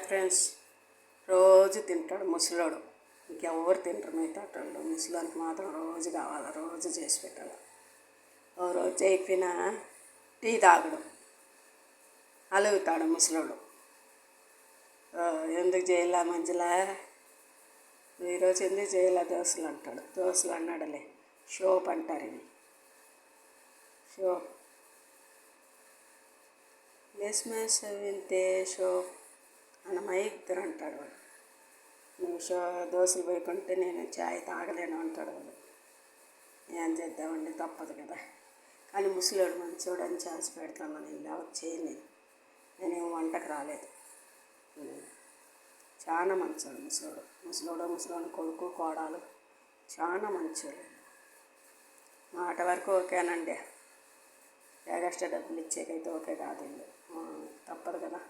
Friends, రోజు తింటాడు ముసలోడు. ఇంకెవ్వరు తింటారు మిగతా వాళ్ళు. ముసలోనికి మాత్రం రోజు కావాలి, రోజు చేసి పెట్టాలి. ఓ రోజు చేయకపోయినా టీ తాగడం అలుగుతాడు ముసలోడు. ఎందుకు చేయాల మంచిలా, ఈరోజు ఎందుకు చేయాల దోశలు అంటాడు. దోశలు అన్నాడులే, షోప్ అంటారు ఇవి. షోప్ లెస్మెస్ వింటే షోప్ అన్న ఇద్దరు అంటాడు వాడు. నువ్వు దోశలు పోయకుంటే నేను చాయ్ తాగలేను అంటాడు వాడు. ఏం చేద్దామండి, తప్పదు కదా. కానీ ముసలోడు మంచోడు అని చేసి పెడతాను. నేను లేకపోతే చేయలేదు. నేనేం వంటకు రాలేదు. చాలా మంచోడు ముసలోని కొడుకు కోడలు చాలా మంచోడు. మాట వరకు ఓకేనండి, ఎగస్ట్రా డబ్బులు ఇచ్చేకైతే ఓకే కాదండి. తప్పదు కదా.